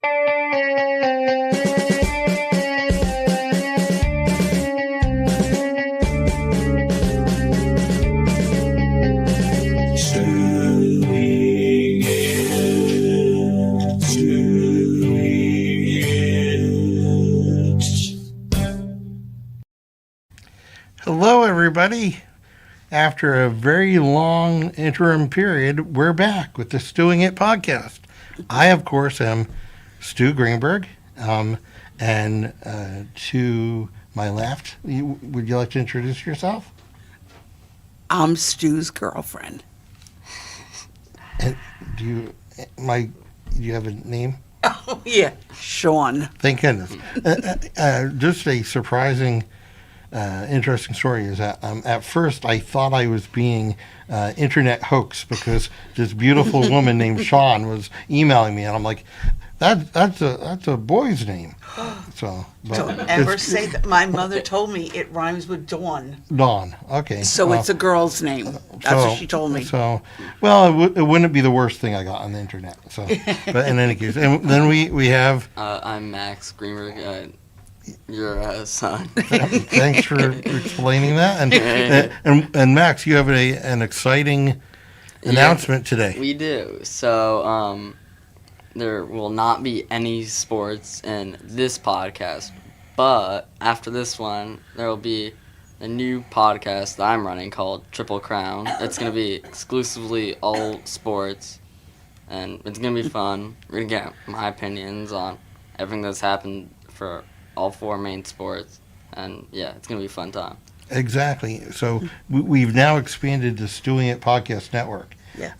Hello, everybody. After a very long interim period, we're back with the STU-ing It podcast. I, of course, am Stu Greenberg, and to my left, would you like to introduce yourself? I'm Stu's girlfriend. And do you have a name? Oh, yeah. Sean. Thank goodness. Just a surprising, interesting story is that at first I thought I was being internet hoax because this beautiful woman named Sean was emailing me, and I'm like, that's a boy's name. Don't ever say that. My mother told me it rhymes with Dawn. Dawn. Okay. So it's a girl's name. That's what she told me. So, well, it wouldn't be the worst thing I got on the internet. So, but in any case, and then we have. I'm Max Greenberg. Your son. Thanks for explaining that. And Max, you have an exciting announcement today. We do. So there will not be any sports in this podcast, but after this one, there will be a new podcast that I'm running called Triple Crown. It's going to be exclusively all sports, and it's going to be fun. We're going to get my opinions on everything that's happened for all four main sports, and yeah, it's going to be a fun time. Exactly. So we've now expanded the STU-ing It podcast network. Yeah.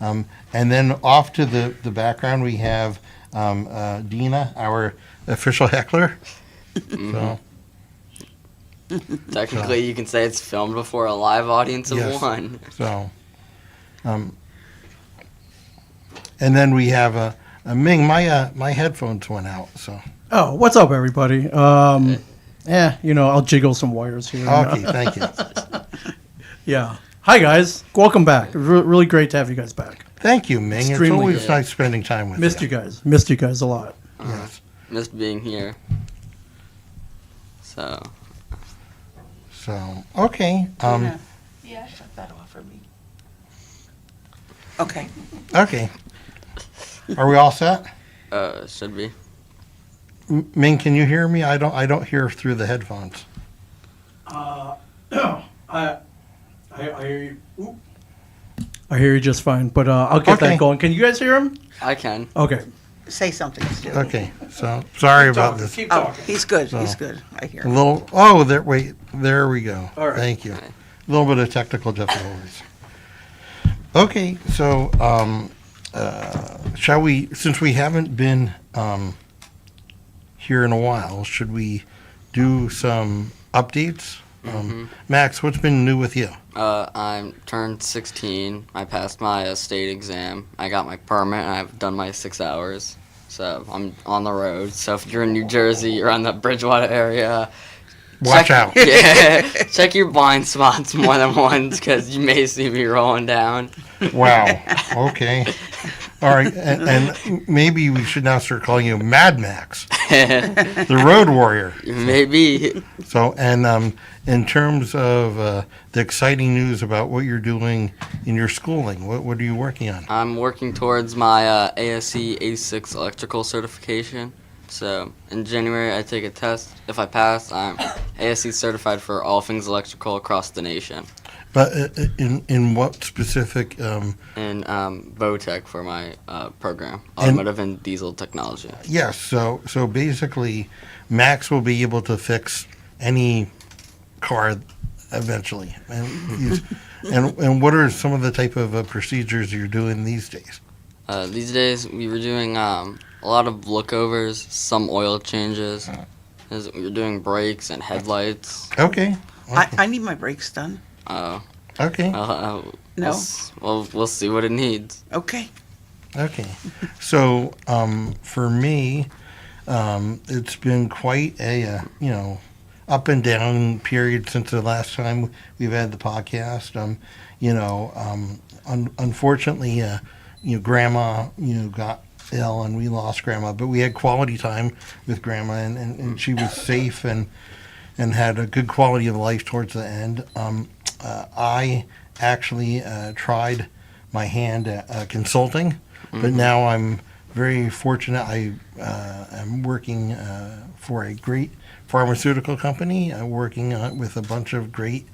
And then off to the background, we have Dena, our official heckler. Mm-hmm. Technically, you can say it's filmed before a live audience of one. So, and then we have a Ming. My headphones went out. So. Oh, what's up, everybody? I'll jiggle some wires here. Okay, thank you. Yeah. Hi, guys. Welcome back. Really great to have you guys back. Thank you, Ming. Extremely it's always good. nice spending time with Missed you guys. Missed you guys a lot. Yes. Missed being here. So, okay. Yeah, shut that off for me. Okay. Okay. Are we all set? should be. Ming, can you hear me? I don't hear through the headphones. I hear you. Oop. I hear you just fine, but I'll get that going. Can you guys hear him? I can. Okay. Say something, Stu. Okay. So sorry about this. Keep Oh, talking. he's good. So, He's good. I hear A him. little. Oh, there. Wait. There we go. All right. Thank you. A little bit of technical difficulties. Okay. So, shall we? Since we haven't been here in a while, should we do some updates? Max, what's been new with you? I'm turned 16. I passed my state exam. I got my permit, and I've done my 6 hours. So I'm on the road. So if you're in New Jersey, you're on the Bridgewater area, Watch out. Yeah, check your blind spots more than once, because you may see me rolling down. Wow. Okay. All right. And maybe we should now start calling you Mad Max, the Road Warrior. Maybe. So, and in terms of the exciting news about what you're doing in your schooling, what are you working on? I'm working towards my ASE A6 electrical certification. So in January, I take a test. If I pass, I'm ASE certified for all things electrical across the nation. But in what specific? In VOTEC for my program, automotive and diesel technology. Yes. So basically, Max will be able to fix any car eventually. And what are some of the type of procedures you're doing these days? These days, we were doing a lot of lookovers, some oil changes. We were doing brakes and headlights. Okay. I need my brakes done. Okay. No? We'll see what it needs. Okay. Okay. So for me, it's been quite a up and down period since the last time we've had the podcast. Unfortunately, Grandma got ill and we lost Grandma, but we had quality time with Grandma, and she was safe and had a good quality of life towards the end. I actually tried my hand at consulting, but now I'm very fortunate. I am working for a great pharmaceutical company, working with a bunch of great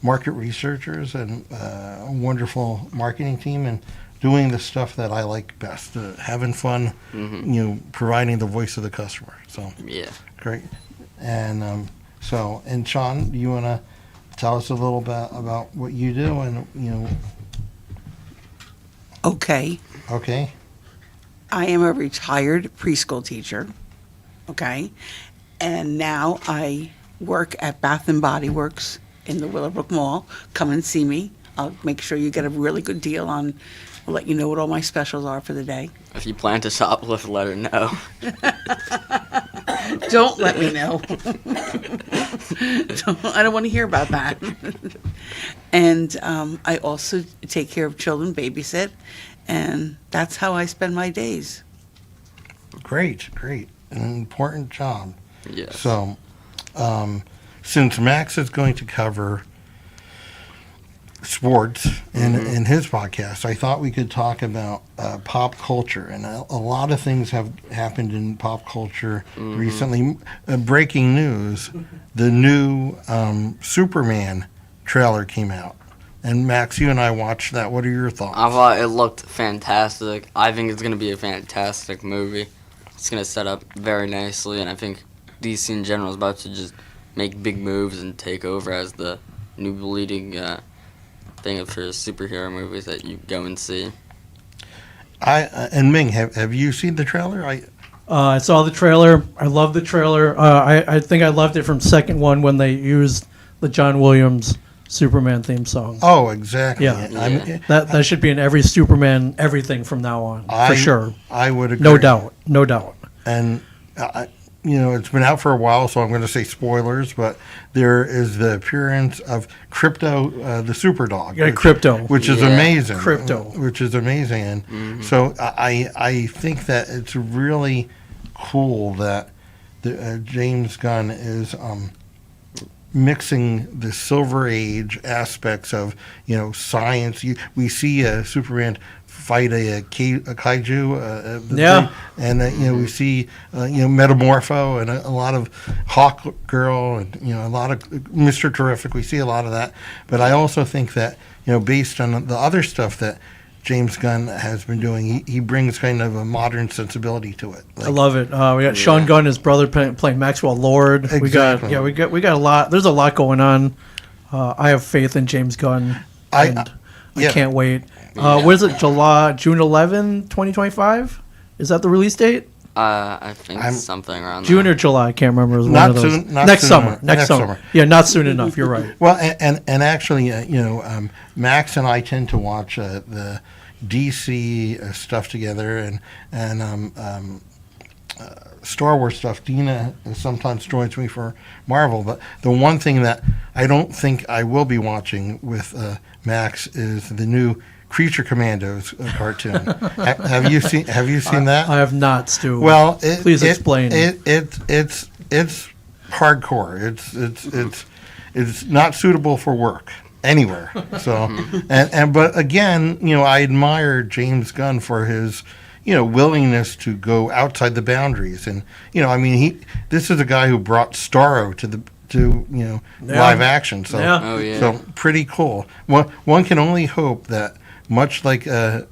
market researchers and a wonderful marketing team, and doing the stuff that I like best, having fun, providing the voice of the customer. So Yeah. great. And and Sean, do you want to tell us a little bit about what you do? And Okay. okay, I am a retired preschool teacher. Okay. And now I work at Bath and Body Works in the Willowbrook Mall. Come and see me. I'll make sure you get a really good deal on. I'll let you know what all my specials are for the day. If you plan to shoplift, let her know. Don't let me know. I don't want to hear about that. And I also take care of children, babysit, and that's how I spend my days. great, an important job. Yes. So, since Max is going to cover sports in his podcast, I thought we could talk about pop culture. And a lot of things have happened in pop culture recently. Breaking news, the new Superman trailer came out. And Max, you and I watched that. What are your thoughts? I thought it looked fantastic. I think it's going to be a fantastic movie. It's going to set up very nicely, and I think DC in general is about to just make big moves and take over as the new leading thing for superhero movies that you go and see. And Ming, have you seen the trailer? I saw the trailer. I love the trailer. I think I loved it from second one when they used the John Williams Superman theme song. Oh, exactly. Yeah. That should be in every Superman everything from now on, for sure. I would agree. No doubt. And it's been out for a while, so I'm going to say spoilers, but there is the appearance of Crypto, the super dog. Yeah, Crypto. Which is Yeah. amazing. Crypto. Which is amazing. And so I think that it's really cool that James Gunn is mixing the Silver Age aspects of, science. We see Superman fight a kaiju, and we see Metamorpho and a lot of Hawk Girl and a lot of Mr. Terrific. We see a lot of that, but I also think that based on the other stuff that James Gunn has been doing, he brings kind of a modern sensibility to it. I love it. We got Sean Gunn, his brother, playing Maxwell Lord. Exactly. We got a lot. There's a lot going on. I have faith in James Gunn. I can't wait. What is it? June 11, 2025? Is that the release date? I think something around June there. or July? I can't remember. It was Not one of those. soon- not Next soon summer. enough. Next summer. Yeah, not soon enough. You're right. Well, and actually, Max and I tend to watch the DC stuff together, and Star Wars stuff. Dena sometimes joins me for Marvel, but the one thing that I don't think I will be watching with Max is the new Creature Commandos cartoon. Have you seen that? I have not, Stu. Well, please explain. It's hardcore. It's not suitable for work anywhere. So, but again, I admire James Gunn for his willingness to go outside the boundaries, and this is a guy who brought Starro to live action. So, so pretty cool. One can only hope that, much like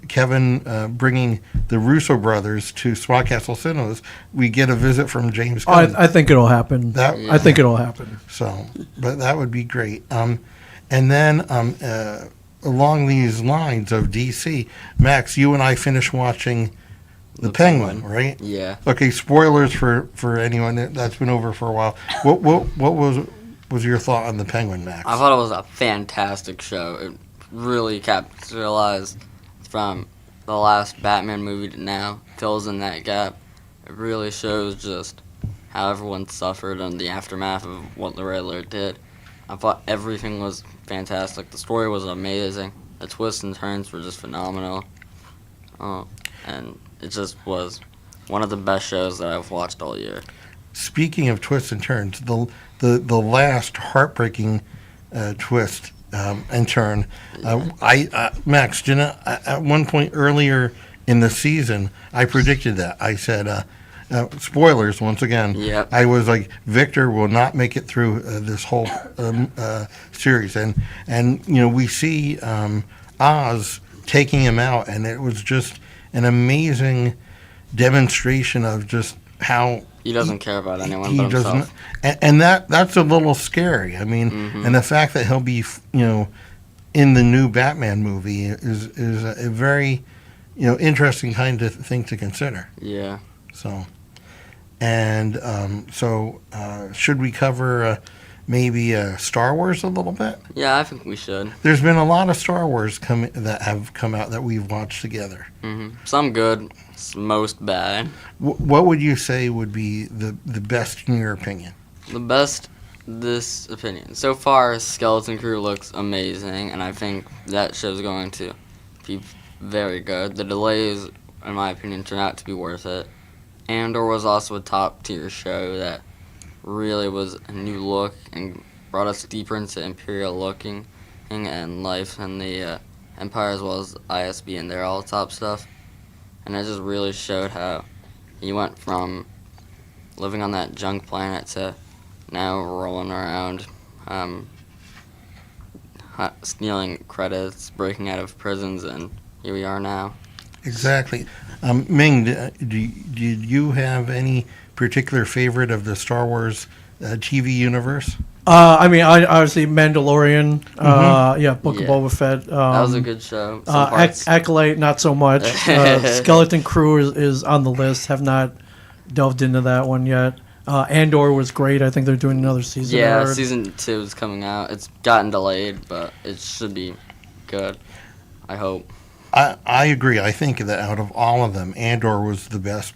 Kevin bringing the Russo brothers to Swat Castle Cinemas, we get a visit from James Gunn. I think it'll happen. I think it'll happen. So, but that would be great. And then along these lines of DC, Max, you and I finished watching The Penguin, right? Yeah. Okay, spoilers for anyone that's been over for a while. What was your thought on The Penguin, Max? I thought it was a fantastic show. It really capitalized from the last Batman movie to now, fills in that gap. It really shows just how everyone suffered and the aftermath of what the Riddler did. I thought everything was fantastic. The story was amazing. The twists and turns were just phenomenal. And it just was one of the best shows that I've watched all year. Speaking of twists and turns, the last heartbreaking twist and turn, Max, at one point earlier in the season, I predicted that. I said, spoilers once again. Yep. I was like, Victor will not make it through this whole series, and we see Oz taking him out, and it was just an amazing demonstration of just how He doesn't care about anyone but himself. and that's a little scary. I mean, and the fact that he'll be, in the new Batman movie is a very, interesting kind of thing to consider. Yeah. So, and should we cover maybe Star Wars a little bit? Yeah, I think we should. There's been a lot of Star Wars that have come out that we've watched together. Some good, most bad. What would you say would be the best in your opinion? The best, this opinion. So far, Skeleton Crew looks amazing, and I think that show's going to be very good. The delays, in my opinion, turned out to be worth it. Andor was also a top-tier show that really was a new look and brought us deeper into Imperial looking and life and the Empire as well as ISB and their all top stuff. And it just really showed how he went from living on that junk planet to now rolling around, stealing credits, breaking out of prisons, and here we are now. Exactly. Ming, did you have any particular favorite of the Star Wars TV universe? I mean, obviously Mandalorian. Book of Boba Fett. That was a good show. Some parts. Acolyte, not so much. Skeleton Crew is on the list. Have not delved into that one yet. Andor was great. I think they're doing another season. Yeah, season 2 is coming out. It's gotten delayed, but it should be good. I hope. I agree. I think that out of all of them, Andor was the best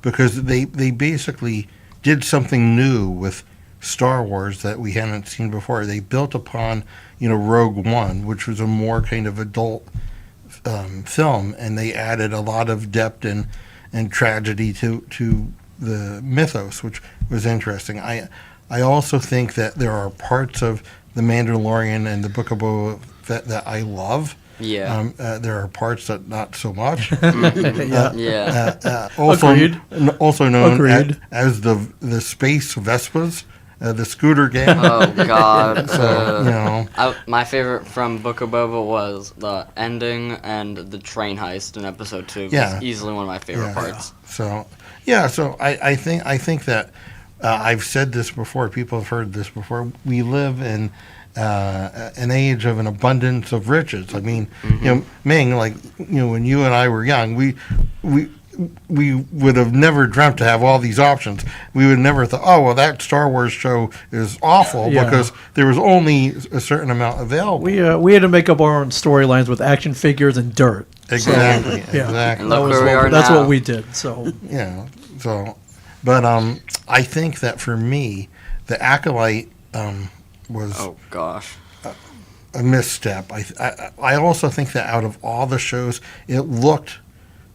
because they basically did something new with Star Wars that we hadn't seen before. They built upon, Rogue One, which was a more kind of adult film, and they added a lot of depth and tragedy to the mythos, which was interesting. I also think that there are parts of The Mandalorian and the Book of Boba Fett that I love. Yeah. There are parts that not so much. Yeah. Also known as the Space Vespas, the scooter gang. Oh God. So, my favorite from Book of Boba was the ending and the train heist in episode 2. Yeah. It's easily one of my favorite parts. So I think that I've said this before. People have heard this before. We live in an age of an abundance of riches. I mean, Ming, when you and I were young, we would have never dreamt to have all these options. We would never thought, oh, well, that Star Wars show is awful because there was only a certain amount available. We had to make up our own storylines with action figures and dirt. Exactly. So, exactly. And look where we are That's now. what we did. So but I think that for me, the Acolyte was Oh gosh. a misstep. I also think that out of all the shows, it looked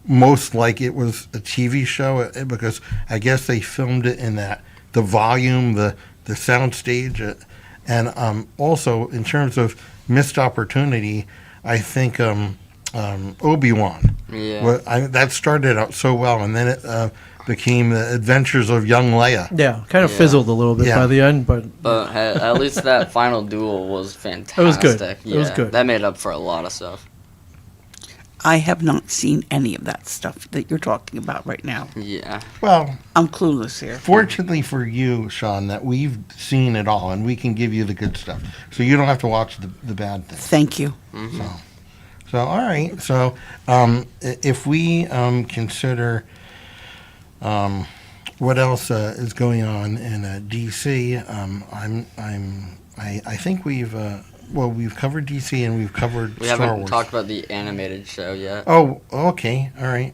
most like it was a TV show because I guess they filmed it in the volume, the soundstage, and also in terms of missed opportunity, I think Obi-Wan. Yeah. That started out so well, and then it became the Adventures of Young Leia. Yeah, kind of fizzled a little bit by the end, but hey, at least that final duel was fantastic. It was good. Yeah, It was good. That made up for a lot of stuff. I have not seen any of that stuff that you're talking about right now. Yeah. Well, I'm clueless here. fortunately for you, Sean, that we've seen it all, and we can give you the good stuff, so you don't have to watch the bad things. Thank you. So all right. So if we consider what else is going on in DC, I think we've covered DC and we've covered We Star haven't Wars. talked about the animated show yet. Oh, okay, all right.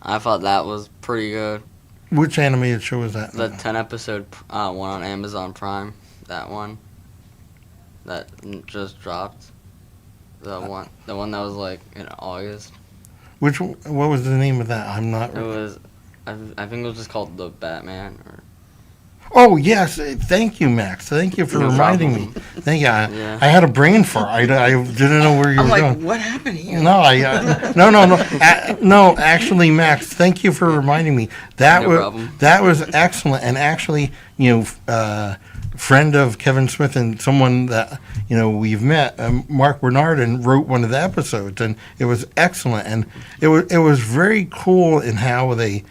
I thought that was pretty good. Which animated show is that? The 10-episode one on Amazon Prime. That one. That just dropped. The one that was like in August. What was the name of that? I'm not. It was, I think it was just called The Batman. Or Oh yes, thank you, Max. Thank you for No reminding me. problem. Thank you. Yeah. I had a brain fart. I didn't know where you I'm were like, going. what happened here? No, no. Actually, Max, thank you for reminding me. No problem. That was excellent, and actually, friend of Kevin Smith and someone that we've met, Mark Bernardin wrote one of the episodes, and it was excellent, and it was very cool in how they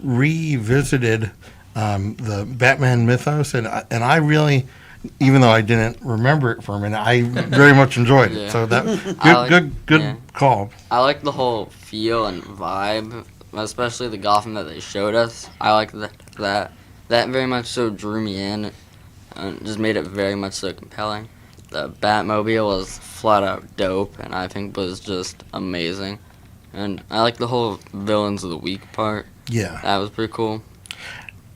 revisited the Batman mythos, and I really, even though I didn't remember it for a minute, I very much enjoyed it. Yeah. So that good yeah. call. I like the whole feel and vibe, especially the Gotham that they showed us. I like that very much so drew me in, and just made it very much so compelling. The Batmobile was flat out dope, and I think was just amazing. And I like the whole villains of the week part. Yeah. That was pretty cool.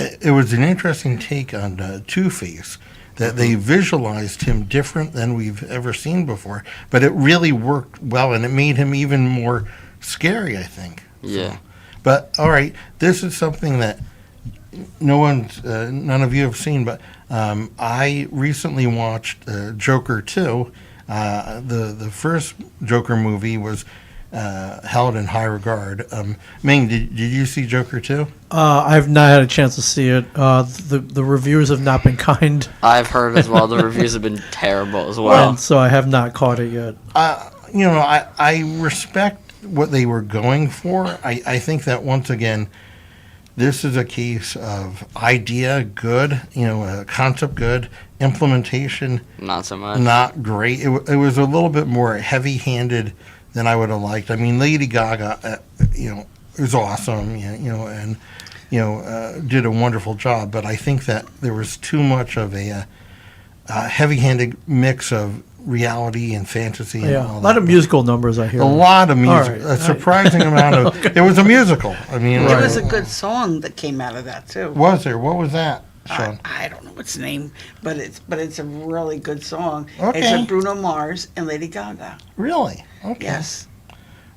It was an interesting take on Two-Face, that they visualized him different than we've ever seen before, but it really worked well, and it made him even more scary, I think. Yeah. But all right, this is something that none of you have seen, but I recently watched Joker 2. The first Joker movie was held in high regard. Ming, did you see Joker 2? I've not had a chance to see it. The reviews have not been kind, I've heard as well the reviews have been terrible as well. and so I have not caught it yet. I respect what they were going for. I think that once again, this is a case of idea good, concept good, implementation Not so much. not great. It was a little bit more heavy-handed than I would have liked. I mean, Lady Gaga, is awesome, and did a wonderful job. But I think that there was too much of a heavy-handed mix of reality and fantasy. And Yeah, all a lot that. of musical numbers I hear. A lot of music, All right. a surprising amount of. It was a musical. I mean, There was a good song that came out of that too. Was there? What was that, Sean? I don't know its name, but it's a really good song. Okay. It's a Bruno Mars and Lady Gaga. Really? Okay. Yes.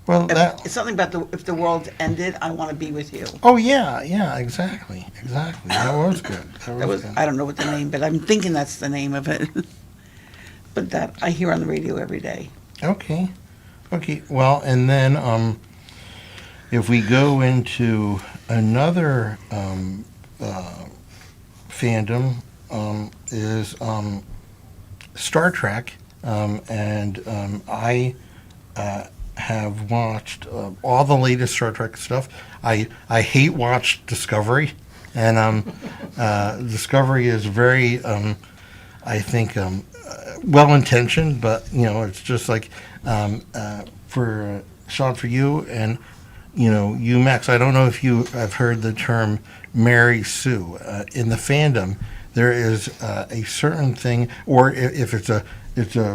Well, that. It's something about if the world ended, I want to be with you. Oh yeah, exactly. That was good. That was good. I don't know what the name, but I'm thinking that's the name of it. But that I hear on the radio every day. Okay. Well, and then if we go into another fandom, is Star Trek, and I have watched all the latest Star Trek stuff. I hate watch Discovery, and Discovery is very, I think, well intentioned, but it's just like for Sean, for you, and you, Max. I don't know if you have heard the term Mary Sue in the fandom. There is a certain thing, or if it's a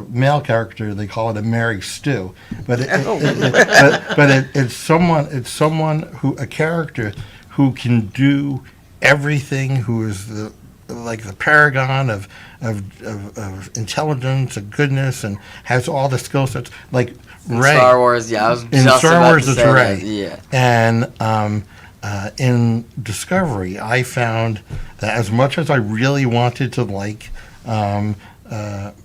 male character, they call it a Mary Stew. But it's someone who, a character who can do everything, who is the paragon of intelligence and goodness, and has all the skill sets, like Ray. Star Wars, yeah, I was In just Star about Wars, to it's say Ray. that, yeah. And in Discovery, I found that as much as I really wanted to like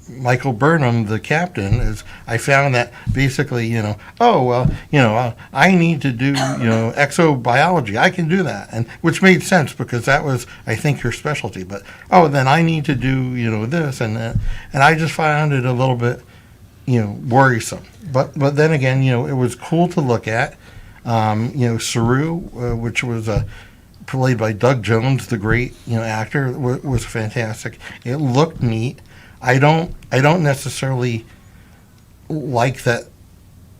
Michael Burnham, the captain, I found that basically, I need to do, exobiology. I can do that, and which made sense because that was, I think, her specialty. But then I need to do, this and that, and I just found it a little bit, worrisome. But then again, it was cool to look at. Saru, which was played by Doug Jones, the great actor, was fantastic. It looked neat. I don't necessarily like that.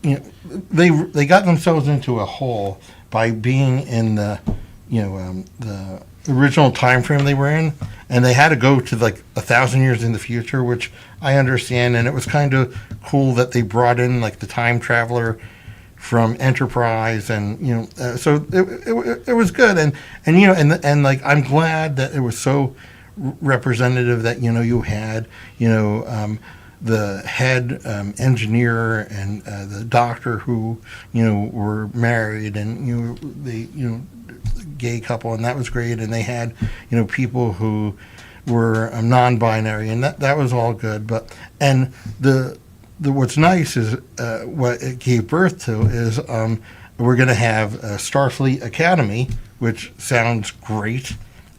They got themselves into a hole by being in the the original time frame they were in, and they had to go to like 1,000 years in the future, which I understand. And it was kind of cool that they brought in like the time traveler from Enterprise, and so it was good, and like I'm glad that it was so representative that you had the head engineer and the doctor who were married, and the gay couple, and that was great. And they had people who were non-binary, and that was all good. But and the what's nice is what it gave birth to is we're going to have Starfleet Academy, which sounds great,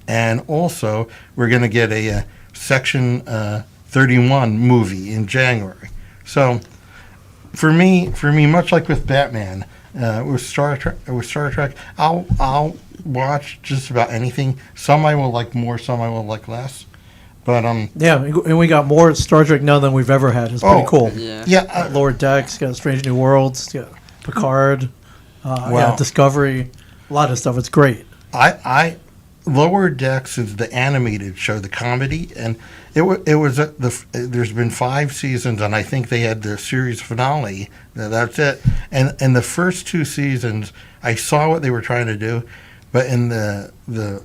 and also we're going to get a Section 31 movie in January. So for me, much like with Batman, with Star Trek, I'll watch just about anything. Some I will like more, some I will like less. But yeah, and we got more Star Trek now than we've ever had. It's pretty cool. Yeah. Lower Decks, got Strange New Worlds, got Picard, Discovery, a lot of stuff. It's great. I Lower Decks is the animated show, the comedy, and it was there's been 5 seasons, and I think they had the series finale. That's it. And the first 2 seasons, I saw what they were trying to do, but in the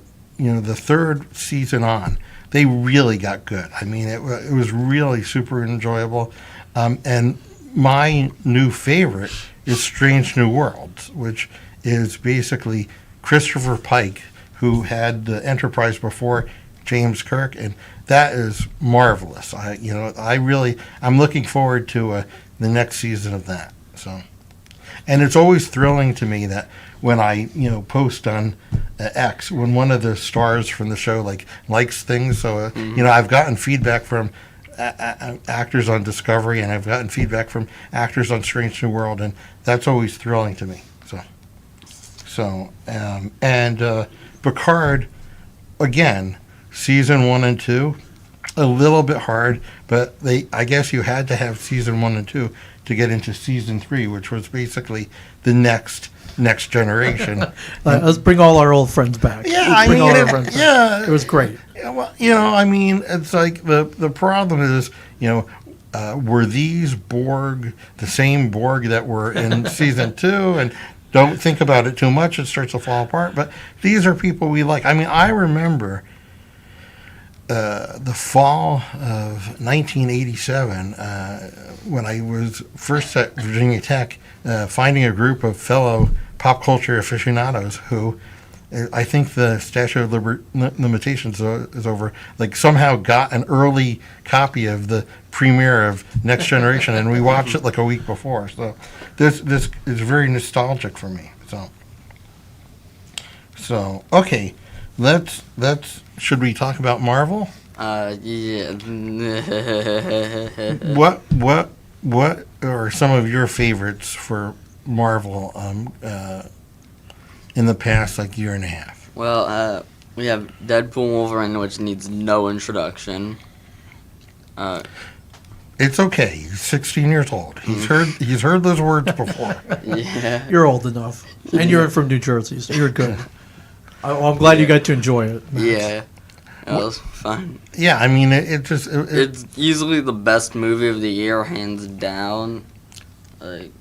third season on, they really got good. I mean, it was really super enjoyable. And my new favorite is Strange New Worlds, which is basically Christopher Pike, who had the Enterprise before James Kirk, and that is marvelous. I'm looking forward to the next season of that. So, and it's always thrilling to me that when I post on X, when one of the stars from the show likes things. So I've gotten feedback from actors on Discovery, and I've gotten feedback from actors on Strange New World, and that's always thrilling to me. And Picard, again, season 1 and 2, a little bit hard, but I guess you had to have season 1 and 2 to get into season 3, which was basically the next generation. Let's bring all our old friends back. Yeah, It was great. Yeah, well, it's like the problem is, were these Borg the same Borg that were in season 2? And don't think about it too much; it starts to fall apart. But these are people we like. I mean, I remember the fall of 1987 when I was first at Virginia Tech, finding a group of fellow pop culture aficionados who, I think the statute of limitations is over, somehow got an early copy of the premiere of Next Generation, and we watched it a week before. So this is very nostalgic for me. So okay, let's should we talk about Marvel? Yeah. What are some of your favorites for Marvel in the past year and a half? Well, we have Deadpool and Wolverine, which needs no introduction. It's okay. He's 16 years old. He's heard those words before. Yeah. You're old enough, and you're from New Jersey, so you're good. I'm glad you got to enjoy it. Max. Yeah. That was fun. Yeah, I mean, it's easily the best movie of the year, hands down.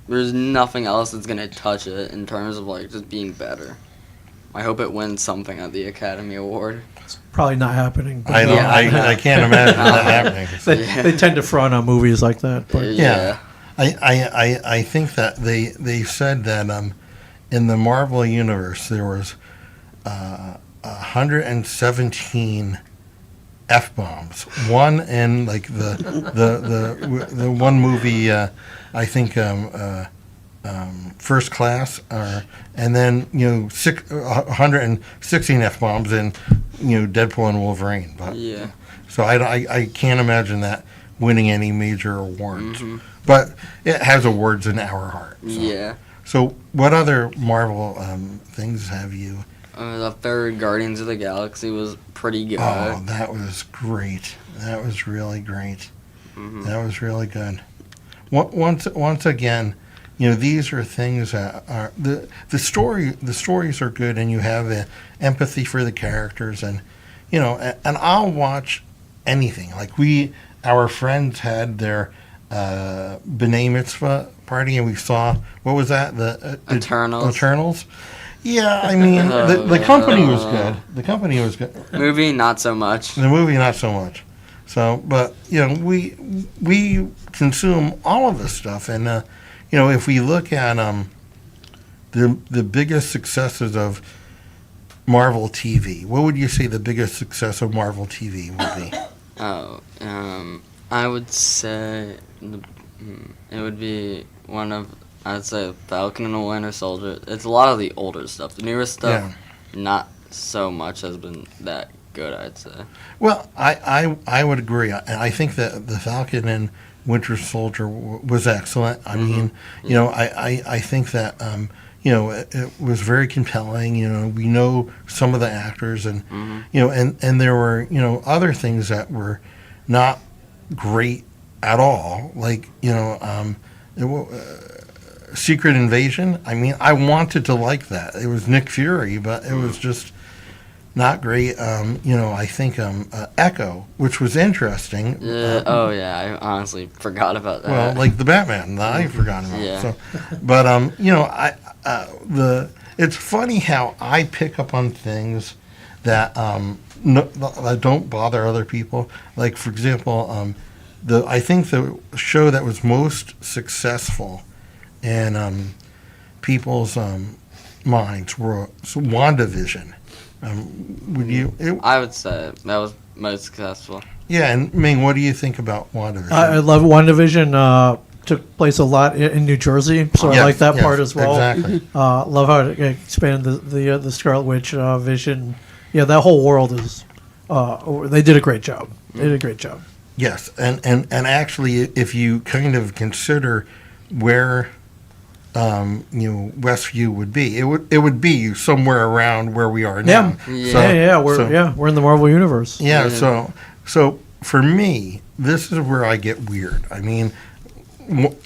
There's nothing else that's gonna touch it in terms of just being better. I hope it wins something at the Academy Award. It's probably not happening. But I can't imagine that happening. They tend to front on movies like that. But yeah. I think that they said that in the Marvel universe there was 117 F-bombs. One in the one movie, I think First Class, and then 116 F-bombs in Deadpool and Wolverine. But, Yeah. So I can't imagine that winning any major awards. Mm-hmm. But it has awards in our heart. So. Yeah. So what other Marvel things have you? The third Guardians of the Galaxy was pretty good. Oh, that was great. That was really great. Mm-hmm. That was really good. Once again, these are things that are the stories are good, and you have empathy for the characters, and and I'll watch anything. Our friends had their B'nai Mitzvah party, and we saw, what was that? The Eternals. Yeah, I mean, the company was good. The company was good. Movie, not so much. The movie, not so much. So, but we consume all of this stuff, and if we look at the biggest successes of Marvel TV, what would you say the biggest success of Marvel TV would be? Oh, I would say it would be I'd say Falcon and the Winter Soldier. It's a lot of the older stuff. The newer stuff, not so much has been that good, I'd say. Well, I would agree. I think that the Falcon and Winter Soldier was excellent. I mean, I think that it was very compelling. We know some of the actors, and and there were other things that were not great at all, like Secret Invasion. I mean, I wanted to like that. It was Nick Fury, but it was just not great. I think Echo, which was interesting. I honestly forgot about that. Well, like the Batman, I forgot about. Yeah. So, but it's funny how I pick up on things that that don't bother other people. Like, for example, I think the show that was most successful in people's minds was WandaVision. I would say that was most successful. Yeah, and Ming, what do you think about WandaVision? I love WandaVision. Took place a lot in New Jersey, so I like that part as well. Exactly. Love how it expanded the Scarlet Witch Vision. Yeah, that whole world is. They did a great job. They did a great job. Yes, and actually, if you kind of consider where Westview would be, it would be somewhere around where we are now. We're in the Marvel universe. Yeah, so for me, this is where I get weird. I mean, one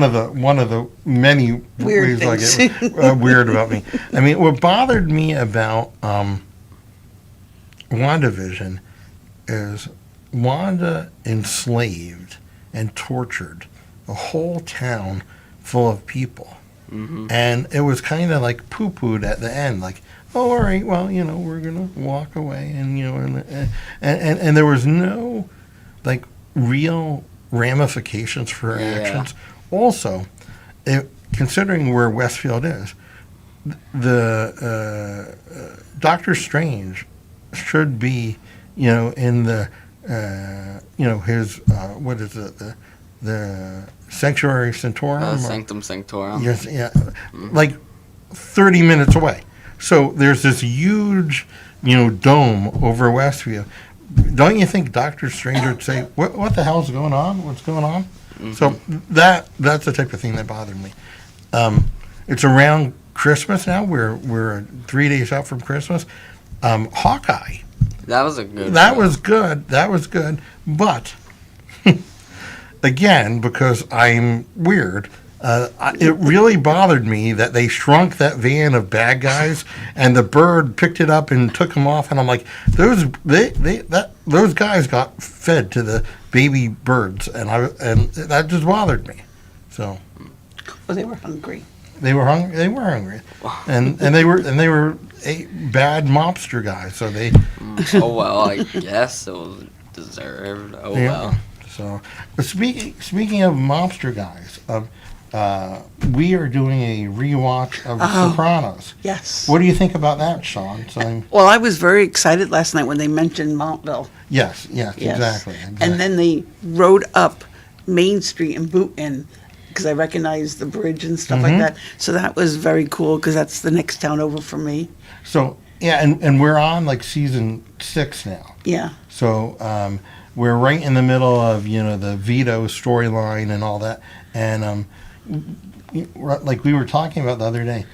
of the many Weird ways I get weird about me. I mean, what bothered me about WandaVision is Wanda enslaved and tortured a whole town full of people. Mm-hmm. And it was kind of like poo-pooed at the end, like, oh, all right, well, we're going to walk away. And, and there was no, like, real ramifications for her actions. Also, considering where Westfield is, the Doctor Strange should be, in the, his, what is it, the Sanctuary Sanctorum? Sanctum Sanctorum. Yes, yeah, like 30 minutes away. So there's this huge, dome over Westview. Don't you think Doctor Strange would say, what the hell's going on? What's going on? Mm-hmm. So that's the type of thing that bothered me. It's around Christmas now. We're 3 days out from Christmas. Hawkeye. That was a good. That was good. That was good. But again, because I'm weird, it really bothered me that they shrunk that van of bad guys, and the bird picked it up and took them off. And I'm like, those guys got fed to the baby birds, and that just bothered me. So, well, they were hungry. They were hungry. They were hungry, and they were bad mobster guys. So they. Oh well, I guess it was deserved. Oh well. So, but speaking of mobster guys, we are doing a rewatch of Sopranos. Yes. What do you think about that, Sean? So, well, I was very excited last night when they mentioned Montville. Yes, exactly. And then they rode up Main Street in Boonton, because I recognized the bridge and stuff like that. So that was very cool, because that's the next town over for me. So, yeah, and we're on like season 6 now. Yeah. So we're right in the middle of, the Vito storyline and all that. And like we were talking about the other day,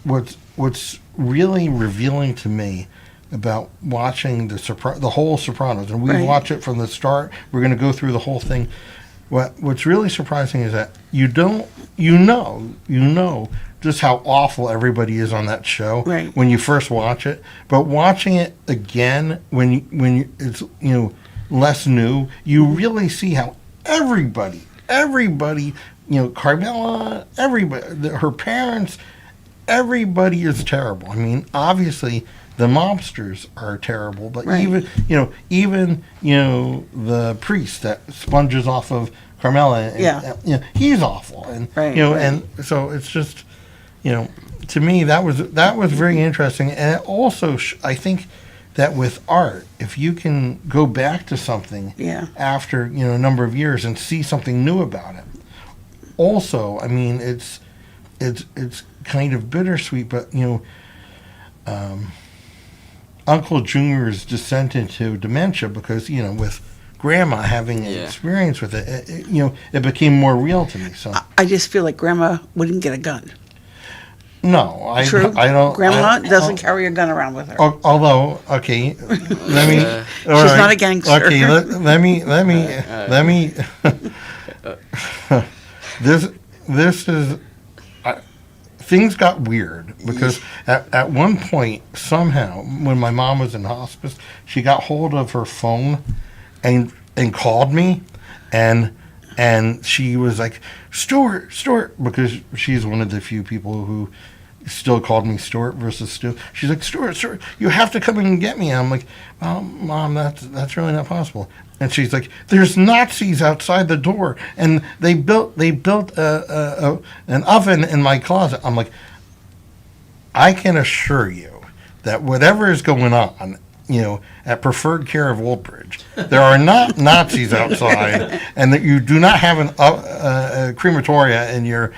what's really revealing to me about watching the whole Sopranos, and we watch it from the start, we're going to go through the whole thing. What's really surprising is that you know just how awful everybody is on that show when you first watch it, but watching it again when it's less new, you really see how everybody, Carmela, everybody, her parents, everybody is terrible. I mean, obviously the mobsters are terrible, but Right. even the priest that sponges off of Carmela, and, Yeah. he's awful, and Right, and so it's just, to me that was very interesting, and it also I think that with art, if you can go back to something Yeah. after a number of years and see something new about it, also, I mean, it's kind of bittersweet, but Uncle Junior's descent into dementia, because with Grandma having an Yeah. experience with it became more real to me. So I just feel like Grandma wouldn't get a gun. no, True. I don't. Grandma I- doesn't carry a gun around with her. Although, okay, let me. all She's right, not a gangster. Okay, let me. This is. Things got weird because at one point, somehow, when my mom was in hospice, she got hold of her phone and called me, and she was like, Stuart, because she's one of the few people who still called me Stuart versus Stu. She's like, Stuart, you have to come in and get me. And I'm like, well, Mom, that's really not possible. And she's like, there's Nazis outside the door, and they built an oven in my closet. I'm like, I can assure you that whatever is going on, at Preferred Care of Oldbridge, there are not Nazis outside, and that you do not have a crematoria in your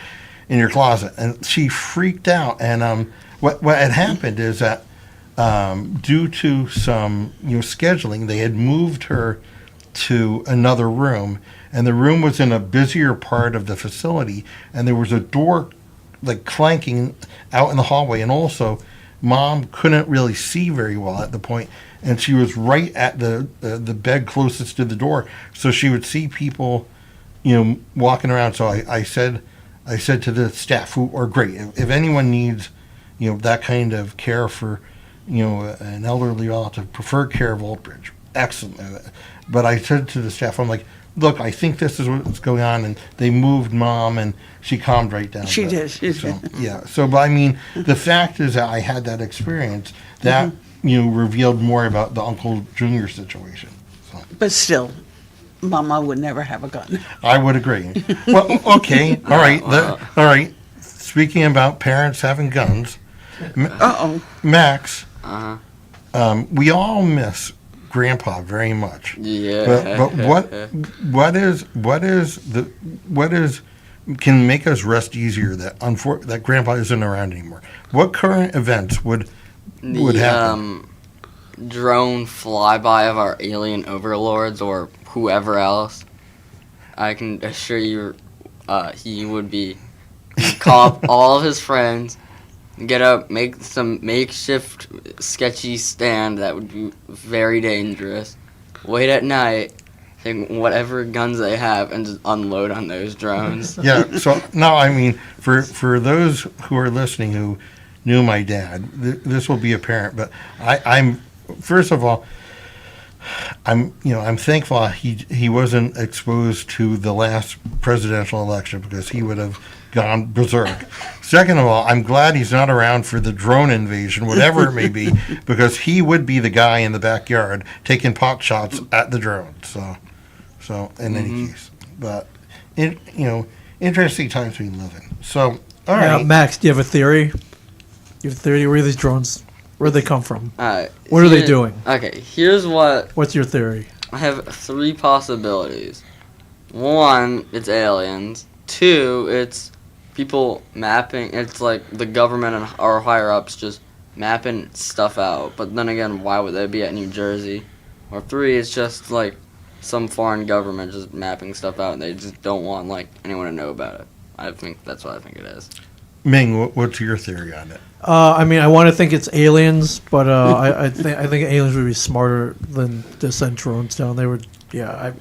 closet. And she freaked out. And what had happened is that due to some scheduling, they had moved her to another room, and the room was in a busier part of the facility, and there was a door like clanking out in the hallway, and also Mom couldn't really see very well at the point, and she was right at the bed closest to the door, so she would see people walking around. So I said to the staff, who are great, if anyone needs that kind of care for an elderly relative, Preferred Care of Oldbridge, excellent. But I said to the staff, I'm like, look, I think this is what's going on, and they moved Mom, and she calmed right down. She did. So, yeah. So, but I mean, the fact is that I had that experience that revealed more about the Uncle Junior situation. So But still, Mama would never have a gun. I would agree. Well, okay, all right, all right. Speaking about parents having guns, Uh-oh. Max, Uh-huh. we all miss Grandpa very much. Yeah. But what can make us rest easier that Grandpa isn't around anymore? What current events would happen? Drone flyby of our alien overlords or whoever else. I can assure you, he would be call up all of his friends, get up, make some makeshift sketchy stand that would be very dangerous. Wait at night, take whatever guns they have, and just unload on those drones. Yeah. So now, I mean, for those who are listening who knew my dad, this will be apparent. But I'm first of all, I'm thankful he wasn't exposed to the last presidential election, because he would have gone berserk. Second of all, I'm glad he's not around for the drone invasion, whatever it may be, because he would be the guy in the backyard taking pot shots at the drone. So in any case, but interesting times we live in. So all right, Max, do you have a theory? Do you have a theory where these drones, where they come from? Alright. What are they doing? Okay, here's what What's your theory? I have 3 possibilities. 1, it's aliens. 2, it's people mapping. It's like the government and our higher ups just mapping stuff out. But then again, why would they be at New Jersey? Or 3, it's just like some foreign government just mapping stuff out, and they just don't want like anyone to know about it. I think that's what I think it is. Ming, what's your theory on it? I mean, I want to think it's aliens, but I think aliens would be smarter than to send drones down. They would, yeah.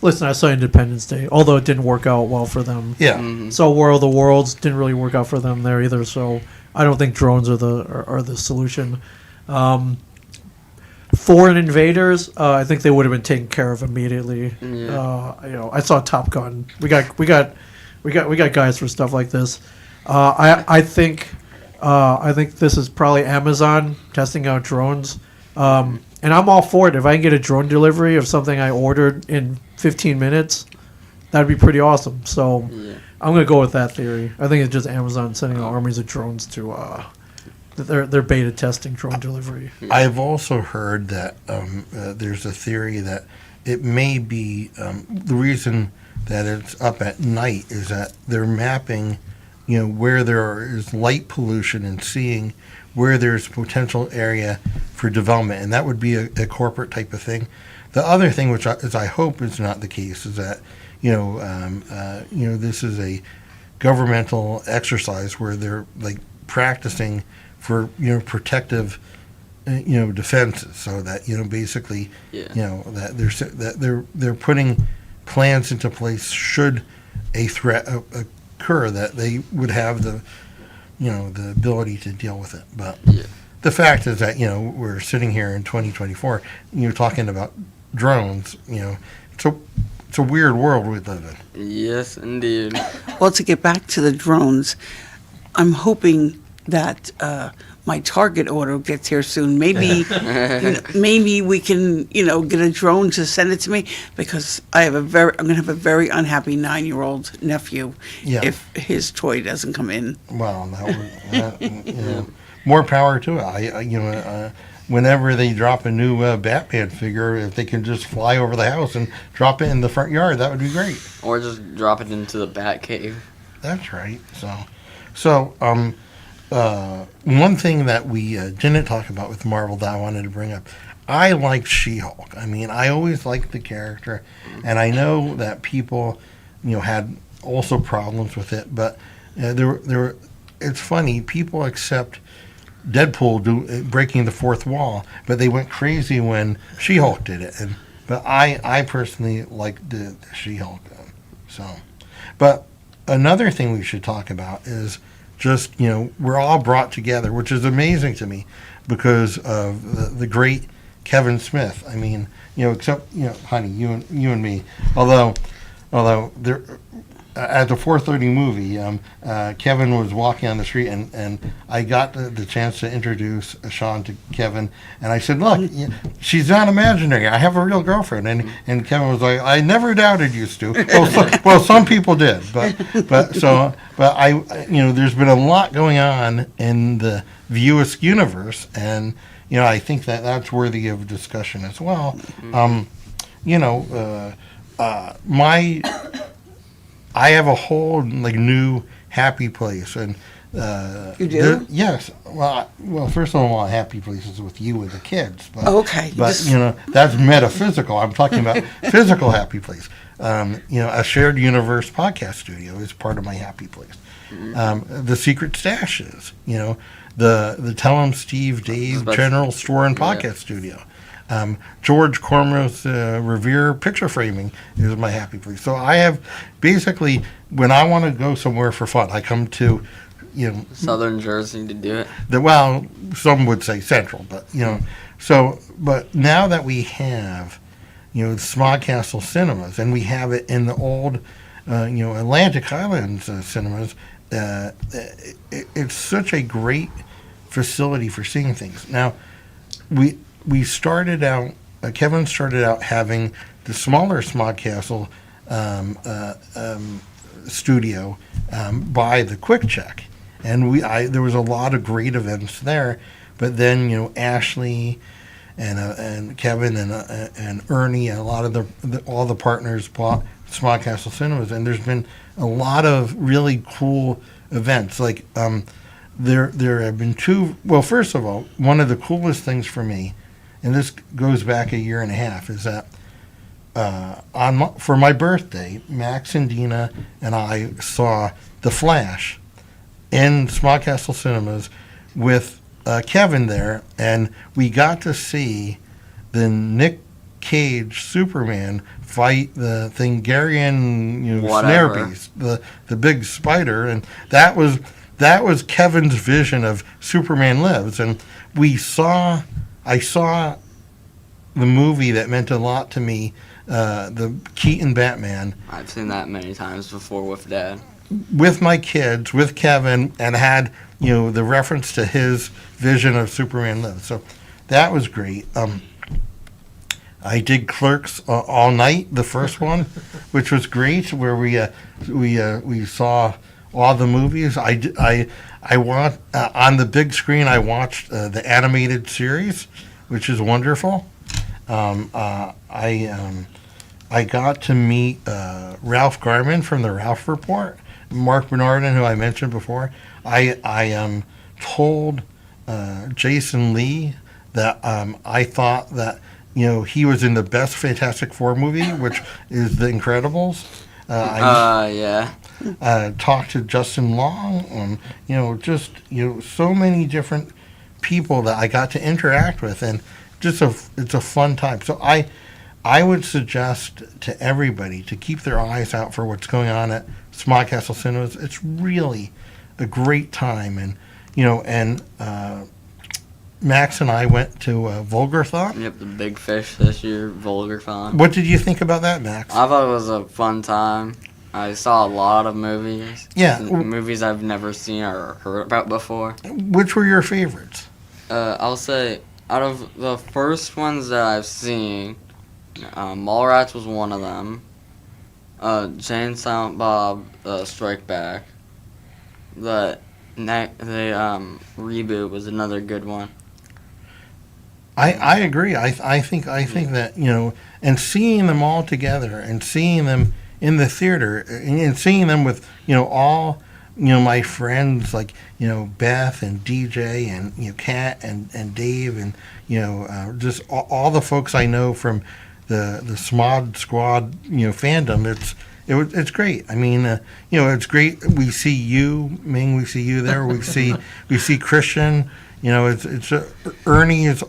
Listen, I saw Independence Day, although it didn't work out well for them. Yeah. So War of the Worlds didn't really work out for them there either. So I don't think drones are the solution. Foreign invaders, I think they would have been taken care of immediately. Yeah. I saw Top Gun. We got guys for stuff like this. I think I think this is probably Amazon testing out drones. And I'm all for it. If I can get a drone delivery of something I ordered in 15 minutes, that'd be pretty awesome. So Yeah. I'm going to go with that theory. I think it's just Amazon sending out armies of drones to they're beta testing drone delivery. I've also heard that there's a theory that it may be the reason that it's up at night is that they're mapping, where there is light pollution and seeing where there's potential area for development, and that would be a corporate type of thing. The other thing, which I hope is not the case, is that this is a governmental exercise where they're like practicing for protective defenses, so that basically that they're putting plans into place should a threat occur, that they would have the the ability to deal with it. But the fact is that we're sitting here in 2024, talking about drones. It's a weird world we live in. Yes, indeed. Well, to get back to the drones, I'm hoping that my Target order gets here soon. Maybe, maybe we can, get a drone to send it to me, because I'm going to have a very unhappy 9-year-old nephew if his toy doesn't come in. Well, that more power to it. Whenever they drop a new Batman figure, if they can just fly over the house and drop it in the front yard, that would be great. Or just drop it into the Bat Cave. That's right. So, one thing that we didn't talk about with Marvel that I wanted to bring up, I liked She-Hulk. I mean, I always liked the character, and I know that people, had also problems with it, but there were. It's funny, people accept Deadpool breaking the fourth wall, but they went crazy when She-Hulk did it. But I personally liked the She-Hulk. But another thing we should talk about is just, we're all brought together, which is amazing to me because of the great Kevin Smith. I mean, except, honey, you and me. Although there, at the 4:30 movie, Kevin was walking on the street, and I got the chance to introduce Sean to Kevin, and I said, "Look, she's not imaginary. I have a real girlfriend." And Kevin was like, "I never doubted you, Stu." Well, some people did, but I, there's been a lot going on in the Viewisk universe, and I think that's worthy of discussion as well. I have a whole new happy place, and you do? Yes. Well, first of all, happy places with you and the kids. But, Okay. But that's metaphysical. I'm talking about physical happy place. A shared universe podcast studio is part of my happy place. The Secret Stashes. The Tell 'em Steve Dave General Store and Podcast Studio. George Cormor's Revere Picture Framing is my happy place. So I have basically, when I want to go somewhere for fun, I come to, Southern Jersey to do it. Well, some would say Central, but but now that we have, Smog Castle Cinemas, and we have it in the old, Atlantic Highlands cinemas, it's such a great facility for seeing things. Now, we started out, Kevin started out having the smaller Smog Castle studio by the Quick Check. And there was a lot of great events there. But then, Ashley and Kevin and Ernie and a lot of all the partners bought Smog Castle Cinemas. And there's been a lot of really cool events. Like, there have been two, well, first of all, one of the coolest things for me, and this goes back a year and a half, is that for my birthday, Max and Dena and I saw The Flash in Smog Castle Cinemas with Kevin there, and we got to see the Nick Cage Superman fight the Thingarian snare beast, the big spider, and that was Kevin's vision of Superman Lives, and I saw the movie that meant a lot to me, the Keaton Batman. I've seen that many times before with Dad. with my kids, with Kevin, and had the reference to his vision of Superman Lives. So that was great. I did Clerks all night, the first one, which was great, where we saw all the movies. I want on the big screen. I watched the animated series, which is wonderful. I got to meet Ralph Garman from the Ralph Report, Mark Bernardin, who I mentioned before. I told Jason Lee that I thought that he was in the best Fantastic Four movie, which is The Incredibles. Talked to Justin Long, so many different people that I got to interact with, and it's a fun time. So I would suggest to everybody to keep their eyes out for what's going on at Smog Castle Cinemas. It's really a great time, and Max and I went to Vulgarthon. Yep, the Big Fish this year, Vulgarthon. What did you think about that, Max? I thought it was a fun time. I saw a lot of movies. Yeah. Movies I've never seen or heard about before. Which were your favorites? I'll say, out of the first ones that I've seen, Mallrats was one of them. Jane Silent Bob Strike Back. The reboot was another good one. I agree. I think that and seeing them all together and seeing them in the theater and seeing them with all my friends like Beth and DJ and Kat and Dave and just all the folks I know from the Smod Squad fandom. It's great. I mean, it's great. We see you, Ming. We see you there. We see Christian. It's Ernie is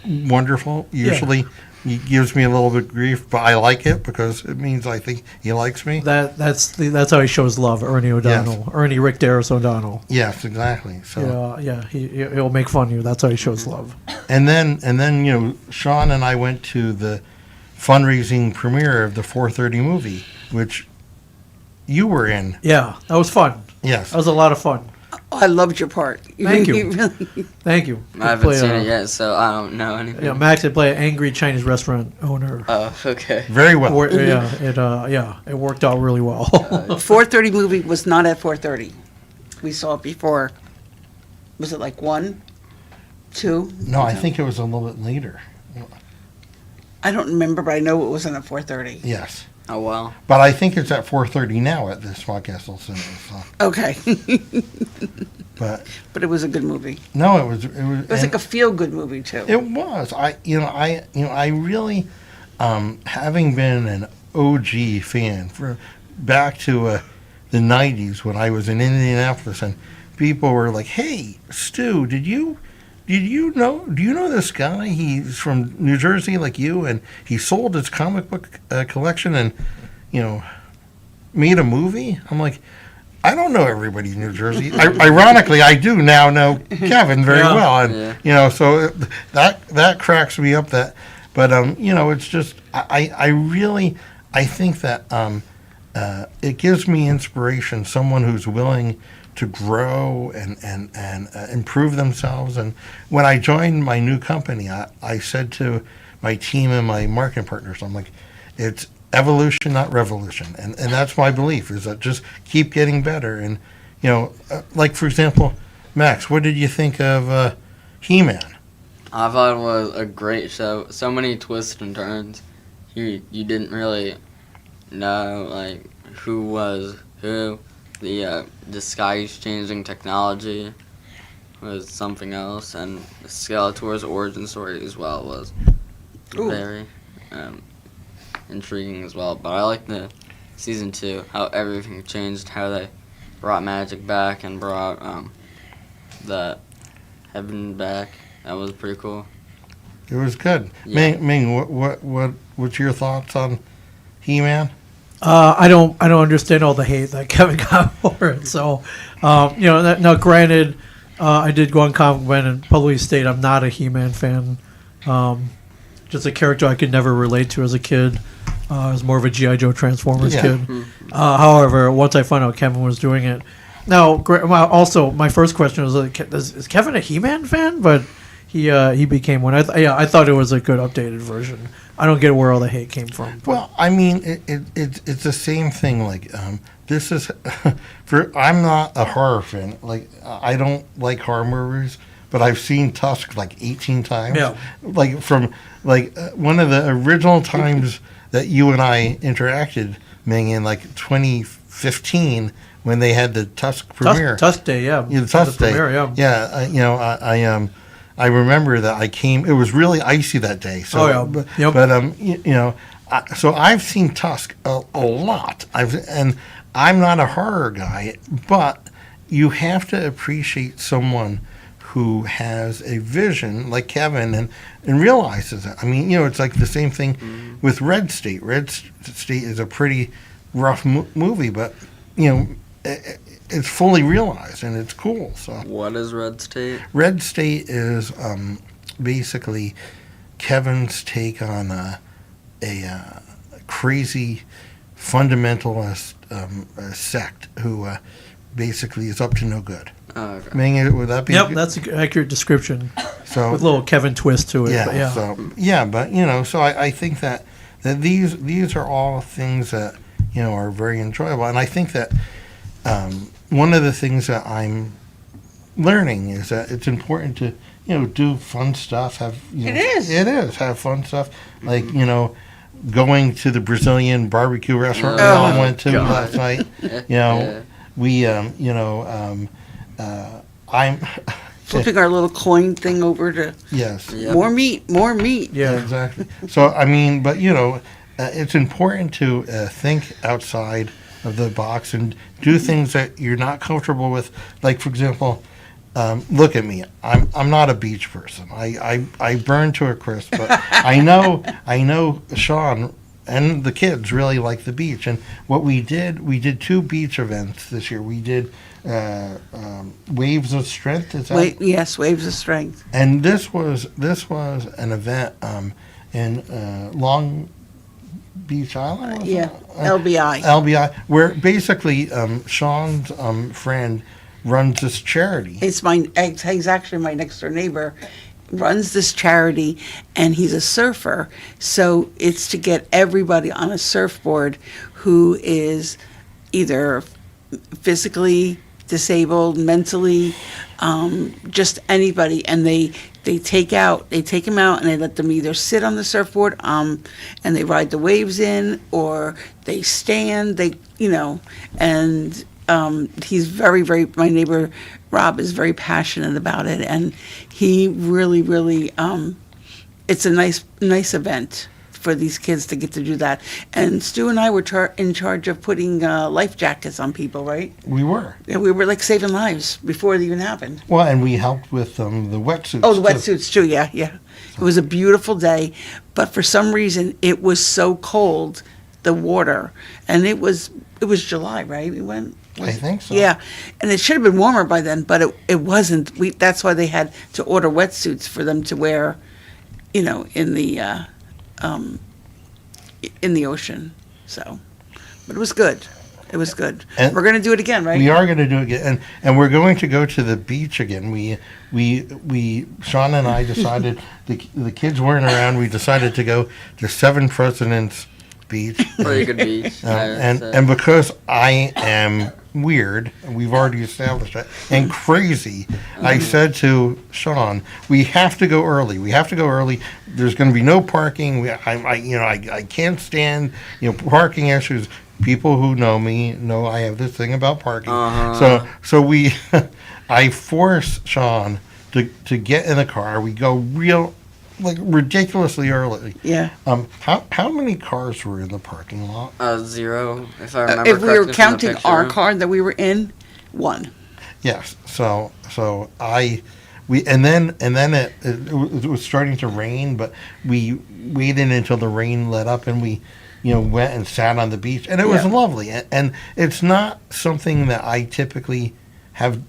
wonderful. Usually, he gives me a little bit of grief, but I like it because it means I think he likes me. That's how he shows love, Ernie O'Donnell, Yes. Ernie Rick Darris O'Donnell. Yes, exactly. So He'll make fun of you. That's how he shows love. and then Sean and I went to the fundraising premiere of the 4:30 movie, which you were in. Yeah, that was fun. Yes. That was a lot of fun. I loved your part. Thank you. Really- Thank you. I haven't seen it yet, so I don't know anything. Yeah, Max had played an angry Chinese restaurant owner. Oh, okay. Very well. It worked out really well. 4:30 movie was not at 4:30. We saw it before. Was it like 1, 2? No, I think it was a little bit later. I don't remember, but I know it wasn't at 4:30. Yes. Oh, well. But I think it's at 4:30 now at the Smog Castle Cinema. So. Okay. But But it was a good movie. no, it was It was like a feel-good movie, too. it was. I really having been an OG fan for back to the 90s when I was in Indianapolis, and people were like, "Hey, Stu, do you know this guy? He's from New Jersey like you, and he sold his comic book collection and made a movie." I'm like, I don't know everybody in New Jersey. Ironically, I do now know Kevin very well, and so that cracks me up. It's just I think that it gives me inspiration. Someone who's willing to grow and improve themselves. And when I joined my new company, I said to my team and my marketing partners, I'm like, it's evolution, not revolution. And that's my belief, is that just keep getting better. And, like, for example, Max, what did you think of He-Man? I thought it was a great show. So many twists and turns. You didn't really know, like, who was who. The disguise changing technology was something else, and Skeletor's origin story as well was very intriguing as well. But I like the season 2, how everything changed, how they brought magic back and brought the heaven back. That was pretty cool. It was good. Yeah. Ming, what's your thoughts on He-Man? I don't understand all the hate that Kevin got for it. So, now granted, I did go on Comic Con and publicly state I'm not a He-Man fan. Just a character I could never relate to as a kid. I was more of a G.I. Joe Transformers Yeah. kid. However, once I found out Kevin was doing it, now also my first question was like, is Kevin a He-Man fan? But he became one. I thought it was a good updated version. I don't get where all the hate came from. Well, I mean, it's the same thing. Like, this is I'm not a horror fan. Like, I don't like horror movies, but I've seen Tusk like 18 times. Yeah. Like from one of the original times that you and I interacted, Ming, in like 2015 when they had the Tusk premiere. Tusk Day, yeah. Yeah, the Tusk Day. Premiere, yeah. Yeah, I remember that I came. It was really icy that day. So, Yep. But so I've seen Tusk a lot. And I'm not a horror guy, but you have to appreciate someone who has a vision like Kevin and realizes it. I mean, it's like the same thing with Red State. Red State is a pretty rough movie, but it's fully realized and it's cool. So What is Red State? Red State is basically Kevin's take on a crazy fundamentalist sect who basically is up to no good. Oh, okay. Ming, would that be? Yep, that's an accurate description So with a little Kevin twist to it. yeah, but yeah. So I think that these are all things that are very enjoyable, and I think that one of the things that I'm learning is that it's important to do fun stuff. Have It is. Have fun stuff like going to the Brazilian barbecue restaurant we Oh, all went to God. last night. Yeah. We I'm Flipping our little coin thing over to yes. Yep. more meat. Yeah, exactly. So I mean, but it's important to think outside of the box and do things that you're not comfortable with. Like, for example, look at me. I'm not a beach person. I burn to a crisp, but I know Sean and the kids really like the beach. And what we did 2 beach events this year. We did Waves of Strength. Is that? Yes, Waves of Strength. And this was an event in Long Beach Island. Was Yeah, it? LBI. LBI, where basically Sean's friend runs this charity. He's actually my next door neighbor, runs this charity, and he's a surfer. So it's to get everybody on a surfboard who is either physically disabled, mentally, just anybody, and they take them out and they let them either sit on the surfboard and they ride the waves in, or they stand, and he's very, very, my neighbor Rob is very passionate about it, and he really, really, it's a nice event for these kids to get to do that. And Stu and I were in charge of putting life jackets on people, right? We were. Yeah, we were like saving lives before it even happened. Well, and we helped with the wetsuits. Oh, the too. wetsuits too, yeah. It was a beautiful day, but for some reason it was so cold, the water, and it was July, right? We went. I think so. Yeah, and it should have been warmer by then, but it wasn't. That's why they had to order wetsuits for them to wear, in the ocean. So, but it was good. It was good. And we're gonna do it again, right? We are going to do it again, and we're going to go to the beach again. We Sean and I decided the kids weren't around. We decided to go to Seven Presidents Beach. Pretty good beach. And because I am weird, we've already established that, and crazy, I said to Sean, we have to go early. There's going to be no parking. I can't stand parking issues. People who know me know I have this thing about parking. So we, I force Sean to get in the car. We go ridiculously early. Yeah. How many cars were in the parking lot? 0, if I remember If we were correctly from the counting our picture. car that we were in, 1. Yes. So then it was starting to rain, but we waited until the rain let up, and we went and sat on the beach, and it was Yeah. lovely. And it's not something that I typically have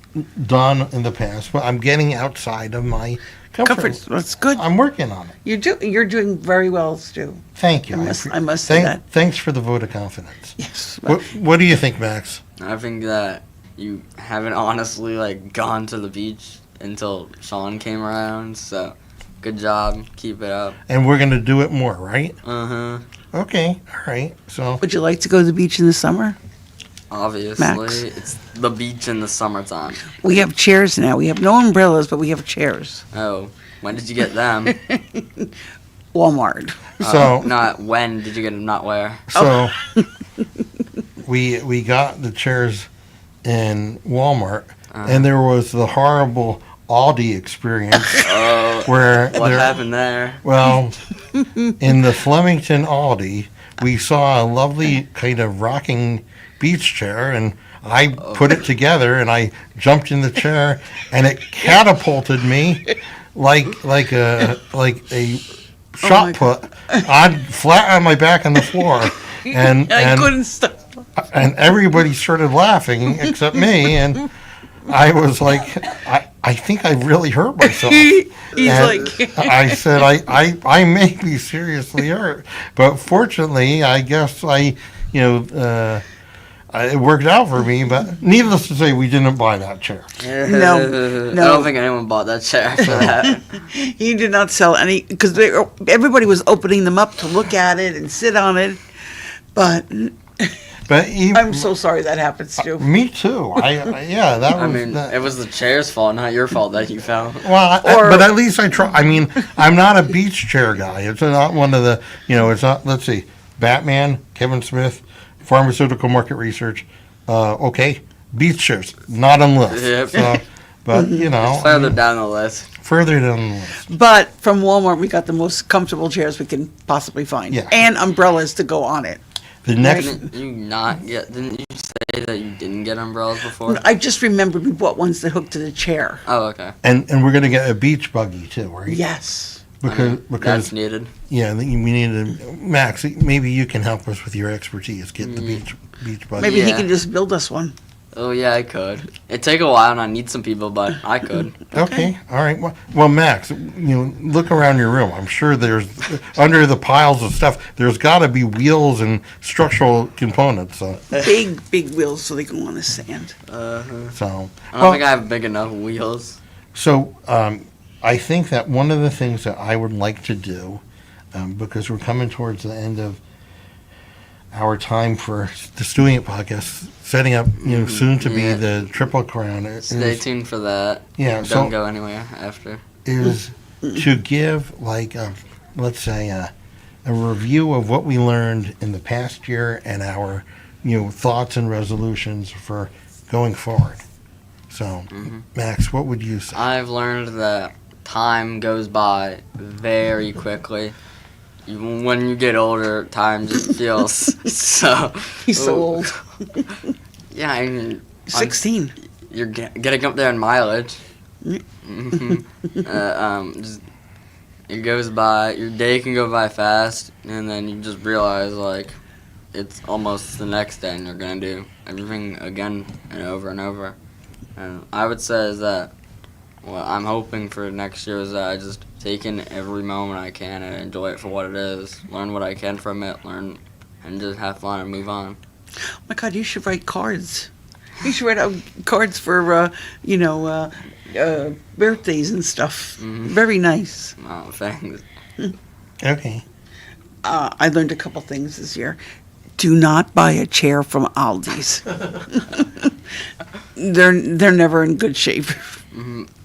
done in the past, but I'm getting outside of my Comfort. That's good. I'm working on it. You're doing very well, Stu. Thank you. I must say that. Thanks for the vote of confidence. Yes. What do you think, Max? I think that you haven't honestly like gone to the beach until Sean came around. So, good job. Keep it up. And we're going to do it more, right? Uh-huh. Okay. All right. So, Would you like to go to the beach in the summer? Obviously, Max. it's the beach in the summertime. We have chairs now. We have no umbrellas, but we have chairs. Oh, when did you get them? Walmart. so, Not when did you get them, not where. so we got the chairs in Walmart, and there was the horrible Aldi experience Oh, where what happened there? Well, in the Flemington Aldi, we saw a lovely kind of rocking beach chair, and I put it together, and I jumped in the chair, and it catapulted me like a shot put on flat on my back on the floor, and I couldn't stop. and everybody started laughing except me, and I was like, I think I really hurt myself. He's And like, I said, I may be seriously hurt, but fortunately, I guess it worked out for me. But needless to say, we didn't buy that chair. No. I don't think anyone bought that chair for that. he did not sell any because everybody was opening them up to look at it and sit on it. But But even, I'm so sorry that happened, Stu. me too. That was. I mean, it was the chair's fault, not your fault that you fell. Well, but at least I try. I mean, I'm not a beach chair guy. It's not one of the. It's not. Let's see, Batman, Kevin Smith, pharmaceutical market research. Okay, beach chairs, not on list. Yep. So, but Further down the list. further down the list. But from Walmart, we got the most comfortable chairs we can possibly find, Yeah. and umbrellas to go on it. The next. Didn't you say that you didn't get umbrellas before? I just remembered we bought ones that hooked to the chair. Oh, okay. And we're gonna get a beach buggy too, right? Yes. Because That's needed. we need to. Max, maybe you can help us with your expertise. Get the beach buggy. Maybe he Yeah. can just build us one. Oh, yeah, I could. It'd take a while and I need some people, but I could. Okay, all right. Well, Max, look around your room. I'm sure there's under the piles of stuff. There's got to be wheels and structural components. So, Big wheels so they go on the sand. so I don't think I have big enough wheels. So I think that one of the things that I would like to do, because we're coming towards the end of our time for the STU-ing It podcast, setting up, soon to be Yeah. the Triple Crown. Stay tuned for that. Yeah, Don't go anywhere after. is to give let's say a review of what we learned in the past year and our thoughts and resolutions for going forward. So, Max, what would you say? I've learned that time goes by very quickly. Even when you get older, time just feels so. He's so old. Yeah, I mean, 16. you're getting up there in mileage. Just, it goes by. Your day can go by fast, and then you just realize like it's almost the next day, and you're gonna do everything again and over and over. And I would say is that what I'm hoping for next year is that I just take in every moment I can and enjoy it for what it is. Learn what I can from it. Learn and just have fun and move on. Oh my God, you should write cards. You should write out cards for, birthdays and stuff. Very nice. Oh, thanks. Okay. I learned a couple things this year. Do not buy a chair from Aldi's. They're never in good shape.